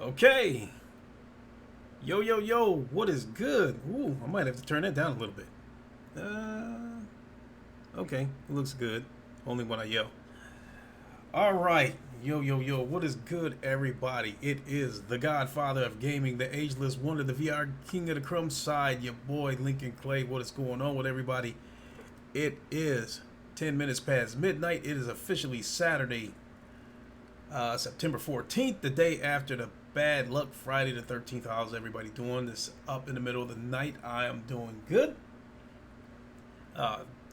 Okay. Yo, yo, yo. What is good? Ooh, I might have to turn that down a little bit. Okay. It looks good. Only when I yell. All right. Yo, yo, yo. What is good, everybody? It is the Godfather of Gaming, the Ageless Wonder, the VR King of the Crumb Side, your boy Lincoln Clay. What is going on with everybody? It is 10 minutes past midnight. It is officially Saturday, September 14th, the day after the bad luck Friday the 13th. How's everybody doing? This up in the middle of the night. I am doing good.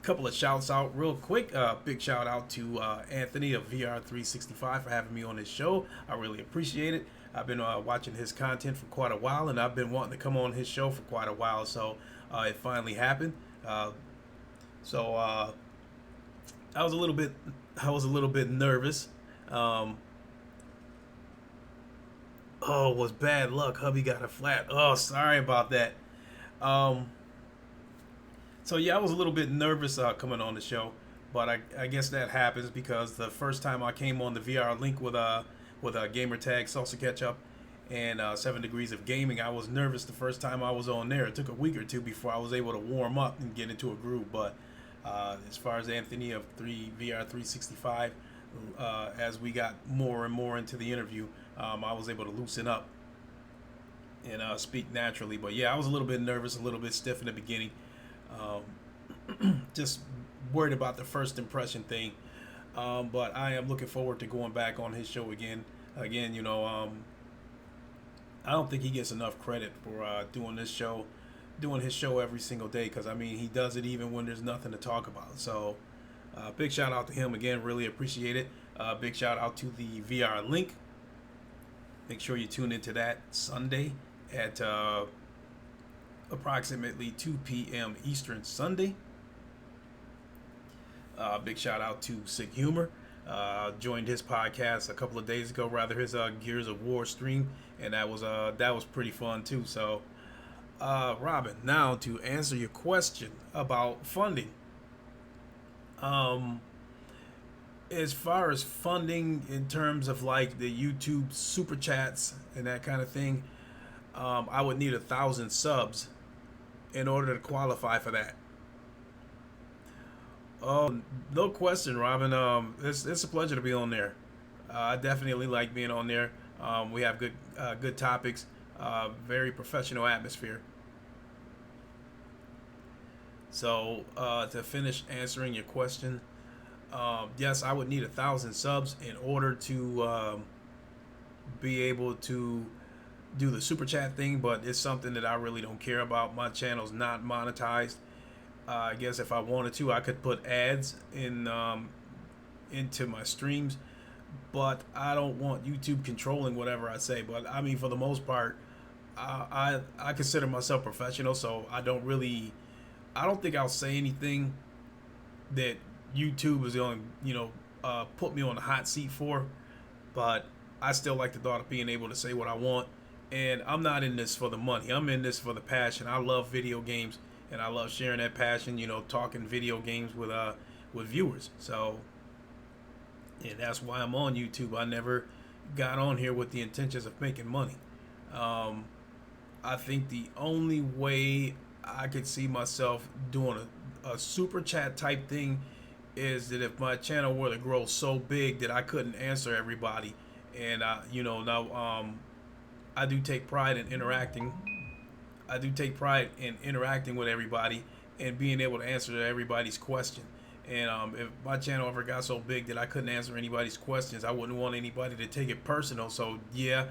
Couple of shouts out real quick. Big shout out to Anthony of VR365 for having me on his show. I really appreciate it. I've been watching his content for quite a while, and I've been wanting to come on his show for quite a while. So it finally happened. So I was a little bit, nervous. Um, Oh, it was bad luck. Hubby got a flat. Oh, sorry about that. Um, so yeah, I was a little bit nervous coming on the show, but I guess that happens because the first time I came on the VR link with gamer tag Salsa Ketchup and 7 Degrees of Gaming, I was nervous the first time I was on there. It took a week or two before I was able to warm up and get into a groove. But as far as Anthony of VR365, as we got more and more into the interview, I was able to loosen up and speak naturally. But yeah, I was a little bit nervous, a little bit stiff in the beginning. Just worried about the first impression thing. But I am looking forward to going back on his show again. Again, I don't think he gets enough credit for doing his show every single day. Because I mean, he does it even when there's nothing to talk about. So, big shout out to him again. Really appreciate it. Big shout out to the VR link. Make sure you tune into that Sunday at approximately 2 p.m. Eastern Sunday. Big shout out to Sick Humor. Joined his podcast a couple of days ago, rather his Gears of War stream, and that was pretty fun too. So, Robin, now to answer your question about funding. Um, as far as funding in terms of like the YouTube super chats and that kind of thing, I would need 1,000 subs in order to qualify for that. Oh, no question, Robin. It's a pleasure to be on there. I definitely like being on there. We have good topics, very professional atmosphere. So to finish answering your question, yes, I would need 1,000 subs in order to be able to do the super chat thing. But it's something that I really don't care about. My channel's not monetized. I guess if I wanted to, I could put ads in into my streams, but I don't want YouTube controlling whatever I say. But I mean, for the most part, I consider myself professional, so I don't think I'll say anything that YouTube is going to put me on the hot seat for. But I still like the thought of being able to say what I want. And I'm not in this for the money. I'm in this for the passion. I love video games, and I love sharing that passion. Talking video games with viewers. So, and that's why I'm on YouTube. I never got on here with the intentions of making money. Um, I think the only way I could see myself doing a super chat type thing is that if my channel were to grow so big that I couldn't answer everybody, and now I do take pride in interacting. I do take pride in interacting with everybody and being able to answer everybody's question. And if my channel ever got so big that I couldn't answer anybody's questions, I wouldn't want anybody to take it personal. So yeah,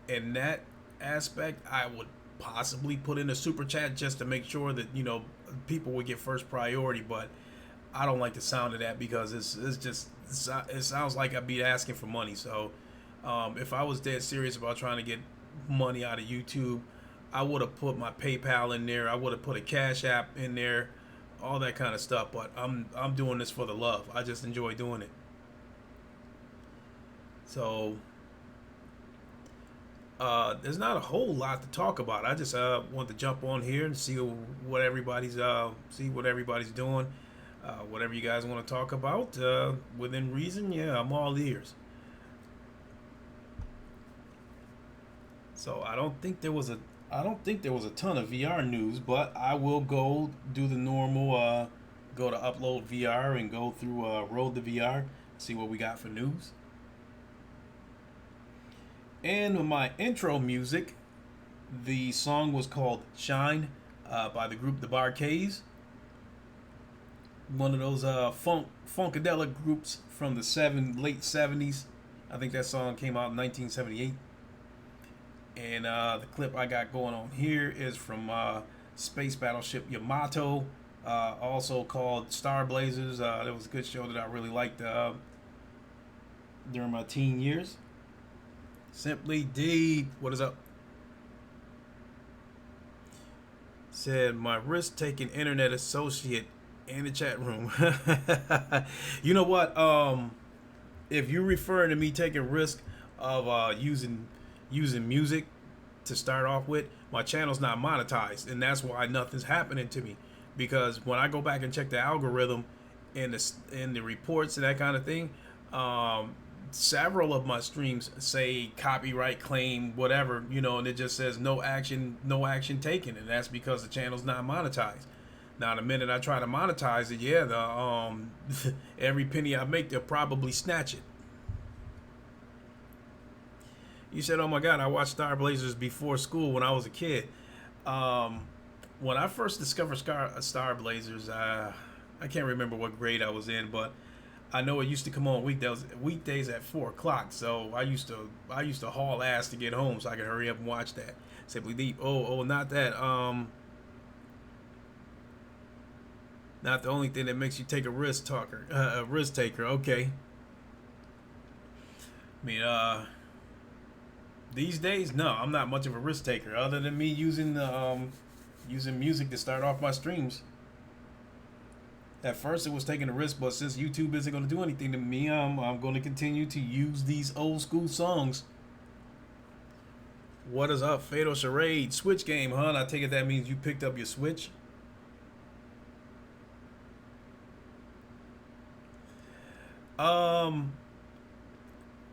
in that aspect, I would possibly put in a super chat just to make sure that people would get first priority. But I don't like the sound of that because it sounds like I'd be asking for money. So if I was dead serious about trying to get money out of YouTube, I would have put my PayPal in there. I would have put a Cash App in there, all that kind of stuff. But I'm doing this for the love. I just enjoy doing it. So there's not a whole lot to talk about. I just want to jump on here and see what everybody's doing. Whatever you guys want to talk about within reason. Yeah, I'm all ears. So I don't think there was a ton of VR news, but I will go do the normal go to upload VR and go through Road to VR, see what we got for news. And with my intro music, the song was called Shine by the group The Bar-Kays, one of those funkadelic groups from the late 70s. I think that song came out in 1978. And the clip I got going on here is from Space Battleship Yamato, also called Star Blazers. That was a good show that I really liked during my teen years. Simply D, what is up? Said my risk-taking internet associate in the chat room. You know what? If you're referring to me taking risk of using music to start off with, my channel's not monetized, and that's why nothing's happening to me. Because when I go back and check the algorithm and the reports and that kind of thing, several of my streams say copyright claim, whatever, and it just says no action taken, and that's because the channel's not monetized. Now, the minute I try to monetize it, yeah, the every penny I make, they'll probably snatch it. You said, "Oh my God, I watched Star Blazers before school when I was a kid." When I first discovered Star Blazers, I can't remember what grade I was in, but I know it used to come on weekdays at 4 o'clock. So I used to haul ass to get home so I could hurry up and watch that. Simply Deep. Oh, not that. Not the only thing that makes you take a risk taker. Okay. I mean, these days, no, I'm not much of a risk taker. Other than me using music to start off my streams. At first, it was taking a risk, but since YouTube isn't going to do anything to me, I'm going to continue to use these old school songs. What is up, Fatal Charade? Switch game, huh? I take it that means you picked up your Switch.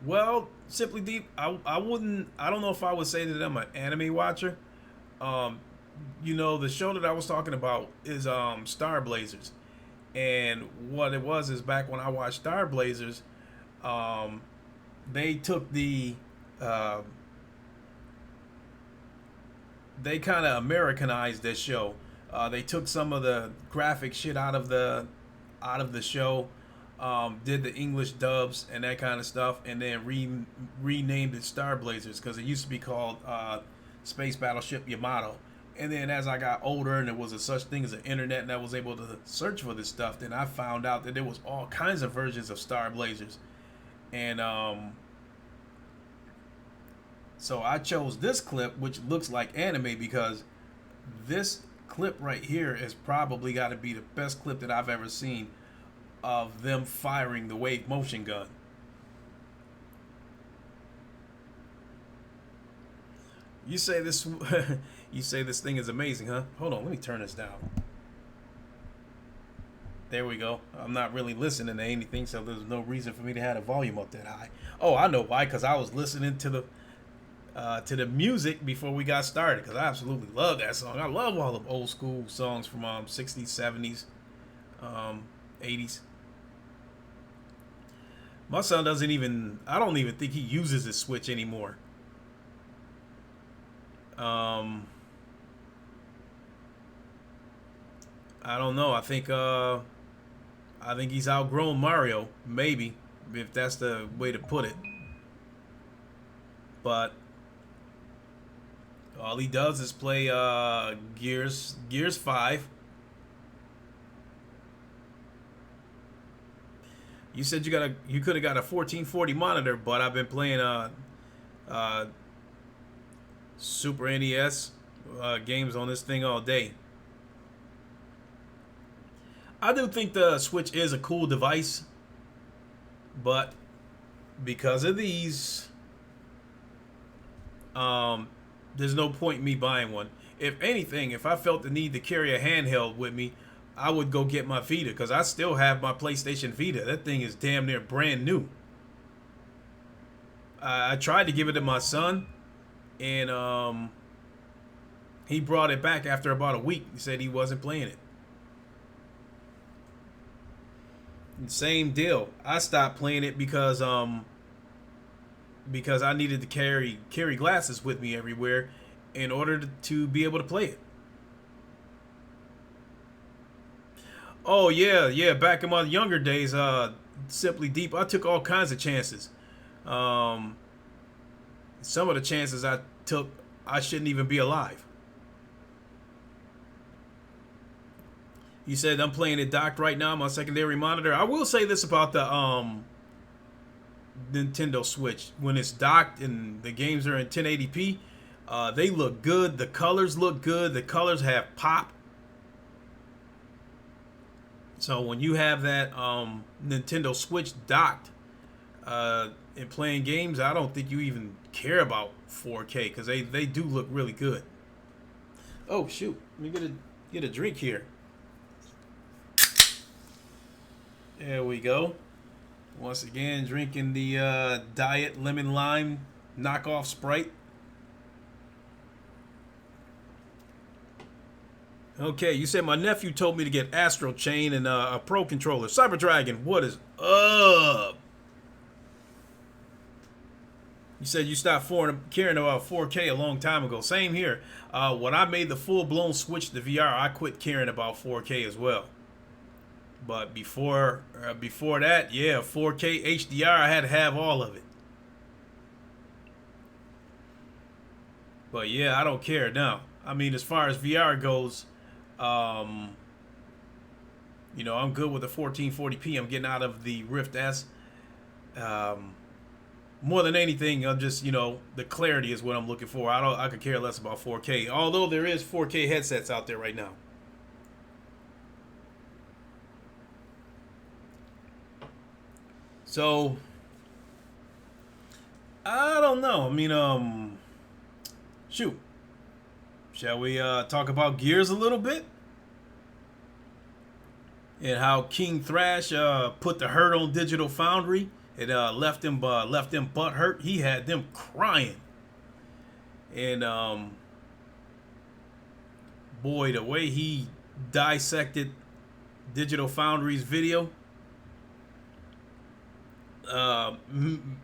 Well, Simply Deep, I don't know if I would say that I'm an anime watcher. The show that I was talking about is Star Blazers. And what it was is back when I watched Star Blazers, they took they kind of Americanized this show. They took some of the graphic shit out of the show, did the English dubs and that kind of stuff, and then renamed it Star Blazers because it used to be called Space Battleship Yamato. And then as I got older and there was a such thing as an internet and I was able to search for this stuff, then I found out that there was all kinds of versions of Star Blazers. And so I chose this clip, which looks like anime, because this clip right here is probably got to be the best clip that I've ever seen of them firing the wave motion gun. You say this thing is amazing, huh? Hold on, let me turn this down. There we go. I'm not really listening to anything, so there's no reason for me to have the volume up that high. Oh, I know why, because I was listening to the music before we got started, because I absolutely love that song. I love all the old school songs from 60s, 70s, 80s. My son I don't even think he uses his Switch anymore. I don't know. I think he's outgrown Mario, maybe, if that's the way to put it. But all he does is play Gears 5. You said you could have got a 1440 monitor, but I've been playing Super NES games on this thing all day. I do think the Switch is a cool device, but because of these, there's no point in me buying one. If anything, if I felt the need to carry a handheld with me, I would go get my Vita, because I still have my PlayStation Vita. That thing is damn near brand new. I tried to give it to my son, and he brought it back after about a week. He said he wasn't playing it. Same deal. I stopped playing it because I needed to carry glasses with me everywhere in order to be able to play it. Oh yeah. Back in my younger days, Simply Deep, I took all kinds of chances. Some of the chances I took, I shouldn't even be alive. You said I'm playing it docked right now, my secondary monitor. I will say this about the Nintendo Switch. When it's docked and the games are in 1080p, they look good. The colors look good. The colors have pop. So when you have that Nintendo Switch docked and playing games, I don't think you even care about 4K because they do look really good. Oh shoot! Let me get a drink here. There we go. Once again, drinking the Diet Lemon Lime knockoff Sprite. Okay, you said my nephew told me to get Astro Chain and a Pro Controller. Cyber Dragon, what is up? You said you stopped caring about 4K a long time ago. Same here. When I made the full-blown switch to VR, I quit caring about 4K as well. But before that, yeah, 4K HDR, I had to have all of it. But yeah, I don't care now. I mean, as far as VR goes, I'm good with the 1440p I'm getting out of the Rift S. More than anything, I'm just, the clarity is what I'm looking for. I could care less about 4K. Although there is 4K headsets out there right now. So, I don't know. I mean, shoot. Shall we talk about Gears a little bit? And how King Thrash put the hurt on Digital Foundry. It left them butt hurt. He had them crying. And boy, the way he dissected Digital Foundry's video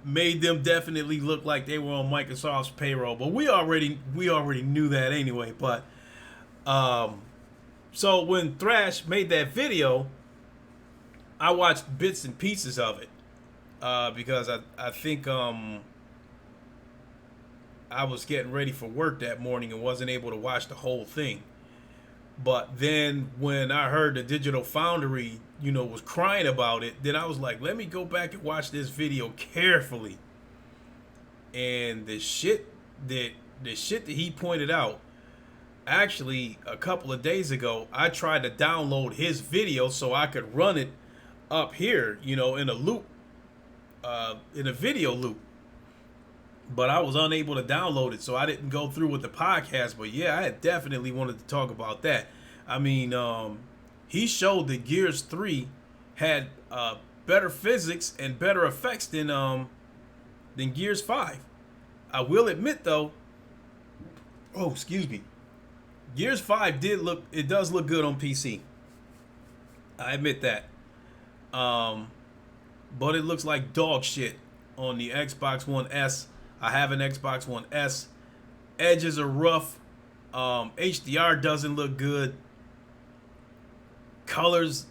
made them definitely look like they were on Microsoft's payroll. But we already knew that anyway. But so when Thrash made that video, I watched bits and pieces of it because I think I was getting ready for work that morning and wasn't able to watch the whole thing. But then when I heard the Digital Foundry, was crying about it, then I was like, let me go back and watch this video carefully. And the shit that he pointed out, actually a couple of days ago, I tried to download his video so I could run it up here, in a loop, in a video loop. But I was unable to download it, so I didn't go through with the podcast. But yeah, I definitely wanted to talk about that. I mean, he showed that Gears 3 had better physics and better effects than Gears 5. I will admit though, Gears 5 does look good on PC. I admit that. But it looks like dog shit on the Xbox One S. I have an Xbox One S. Edges are rough. HDR doesn't look good. Colors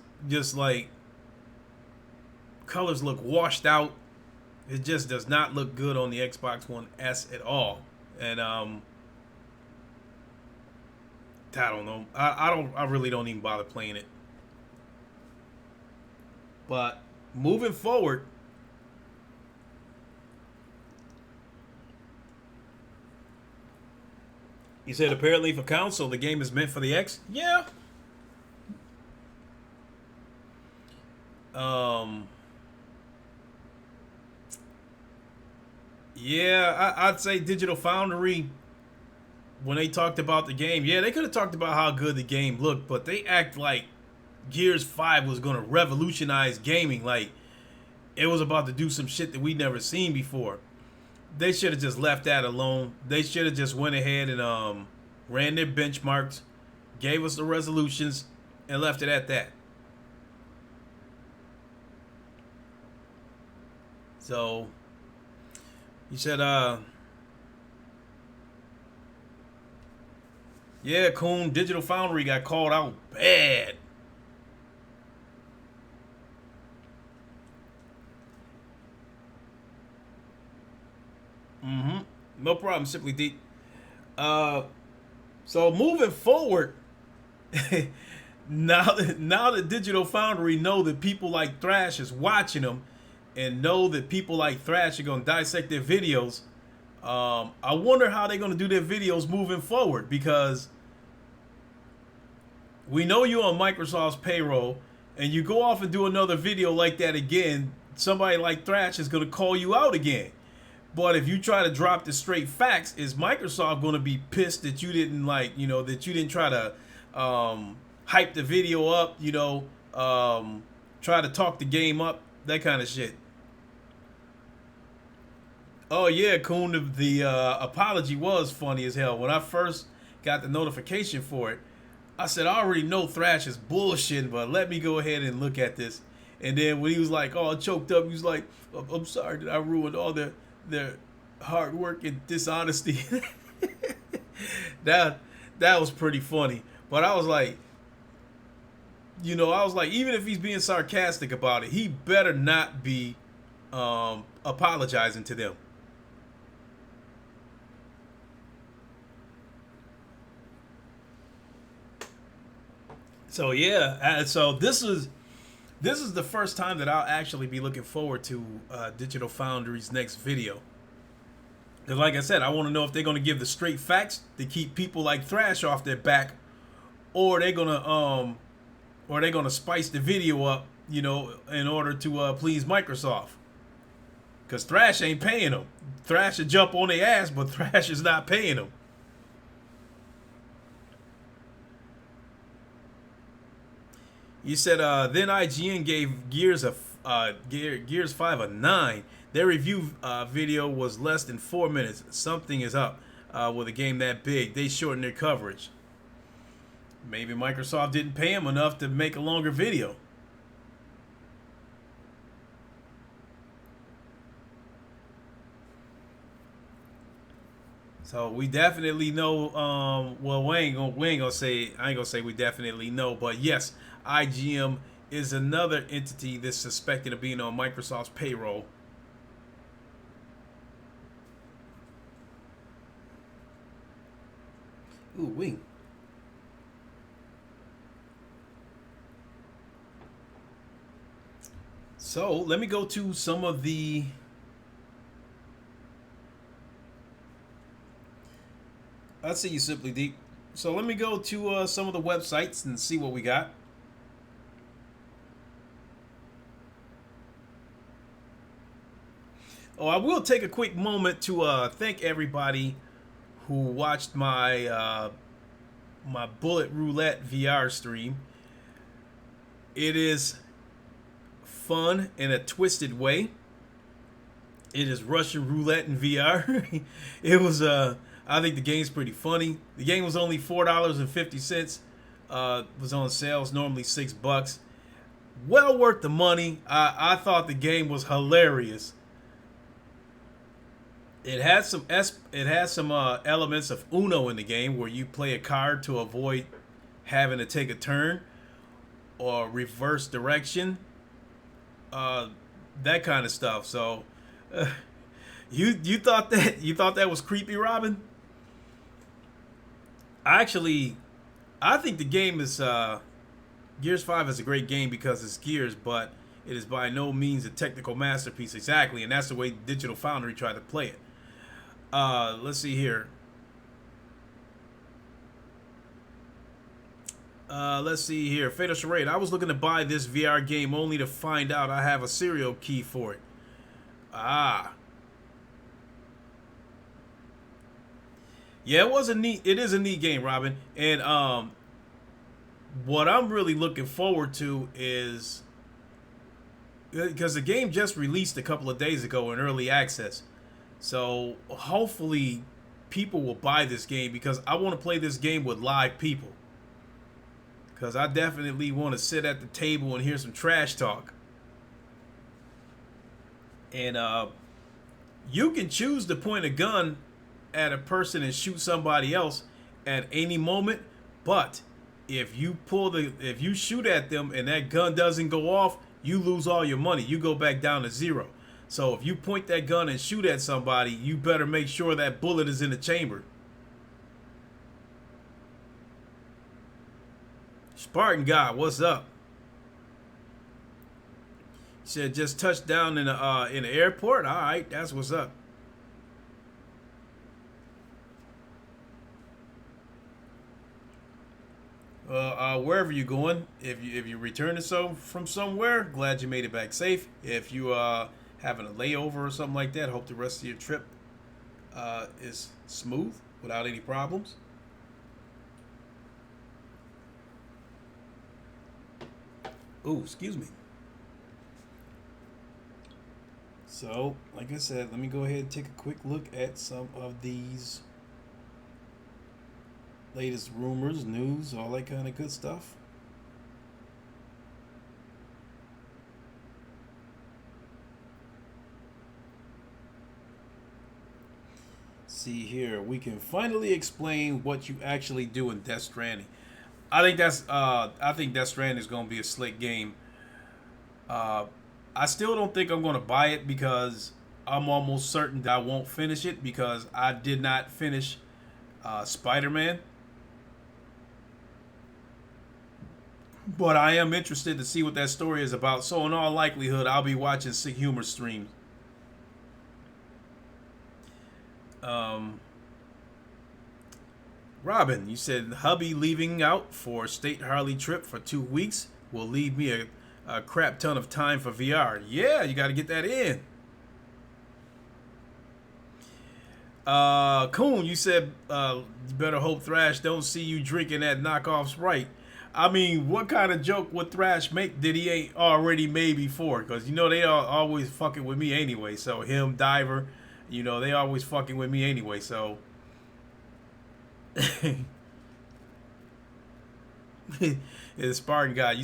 look washed out. It just does not look good on the Xbox One S at all. And I don't know. I really don't even bother playing it. But moving forward, you said apparently for console the game is meant for the X. Yeah. I'd say Digital Foundry, when they talked about the game, yeah, they could have talked about how good the game looked, but they act like Gears 5 was going to revolutionize gaming, like it was about to do some shit that we'd never seen before. they should have just left that alone. They should have just went ahead and ran their benchmarks, gave us the resolutions, and left it at that. So you said, yeah, Coon, Digital Foundry got called out bad. Mm-hmm. No problem, Simply Deep. Uh, so moving forward, now that Digital Foundry know that people like Thrash is watching them, and know that people like Thrash are gonna dissect their videos. I wonder how they're gonna do their videos moving forward, because we know you're on Microsoft's payroll, and you go off and do another video like that again, somebody like Thrash is gonna call you out again. But if you try to drop the straight facts, is Microsoft going to be pissed that you didn't that you didn't try to hype the video up, try to talk the game up, that kind of shit. Oh yeah, Coon, the apology was funny as hell. When I first got the notification for it, I said, I already know Thrash is bullshit, but let me go ahead and look at this. And then when he was like all choked up, he was like, I'm sorry that I ruined all their hard work and dishonesty. that was pretty funny. But I was like, even if he's being sarcastic about it, he better not be apologizing to them. So yeah, so this is the first time that I'll actually be looking forward to Digital Foundry's next video. Because like I said, I want to know if they're going to give the straight facts to keep people like Thrash off their back, or they're gonna spice the video up, in order to please Microsoft. Because Thrash ain't paying them. Thrash should jump on their ass, but Thrash is not paying them. You said then IGN gave Gears 5 a 9. Their review video was less than 4 minutes. Something is up with a game that big. They shortened their coverage. Maybe Microsoft didn't pay them enough to make a longer video. So we definitely know. Well, we ain't gonna say. I ain't gonna say we definitely know, but yes, IGM is another entity that's suspected of being on Microsoft's payroll. Ooh, wing. So let me go to some of the I see you, Simply Deep. So let me go to some of the websites and see what we got. Oh, I will take a quick moment to thank everybody who watched my my Bullet Roulette VR stream. It is fun in a twisted way. It is Russian roulette in VR. It was I think the game's pretty funny. The game was only $4.50. Was on sale. It's normally $6. Well worth the money. I thought the game was hilarious. It has some elements of Uno in the game, where you play a card to avoid having to take a turn or reverse direction, that kind of stuff. So you thought that was creepy, Robin? Actually, I think the game is Gears 5 is a great game because it's Gears, but it is by no means a technical masterpiece exactly, and that's the way Digital Foundry tried to play it. Let's see here. Let's see here. Fatal Charade. I was looking to buy this VR game only to find out I have a serial key for it. Ah. Yeah, it is a neat game, Robin. And what I'm really looking forward to is, because the game just released a couple of days ago in early access. So hopefully people will buy this game because I want to play this game with live people. Because I definitely want to sit at the table and hear some trash talk. And you can choose to point a gun at a person and shoot somebody else at any moment, but if you shoot at them and that gun doesn't go off, you lose all your money. You go back down to zero. So if you point that gun and shoot at somebody, you better make sure that bullet is in the chamber. Spartan God, what's up? He said just touched down in the airport. All right, that's what's up. Wherever you're going, if you returning from somewhere, glad you made it back safe. If you having a layover or something like that, hope the rest of your trip is smooth without any problems. Ooh, excuse me. So, like I said, let me go ahead and take a quick look at some of these latest rumors, news, all that kind of good stuff. See here, we can finally explain what you actually do in Death Stranding. I think Death Stranding is going to be a slick game. Uh, I still don't think I'm going to buy it because I'm almost certain that I won't finish it because I did not finish Spider-Man. But I am interested to see what that story is about. So in all likelihood, I'll be watching Sick Humor streams. Um, Robin, you said hubby leaving out for state Harley trip for 2 weeks will leave me a crap ton of time for VR. Yeah, you got to get that in. Coon, you said you better hope Thrash don't see you drinking that knockoff Sprite. I mean, what kind of joke would Thrash make that he ain't already made before? Because, you know, they are always fucking with me anyway. So, him, Diver, you know, they always fucking with me anyway. So, it's Spartan guy.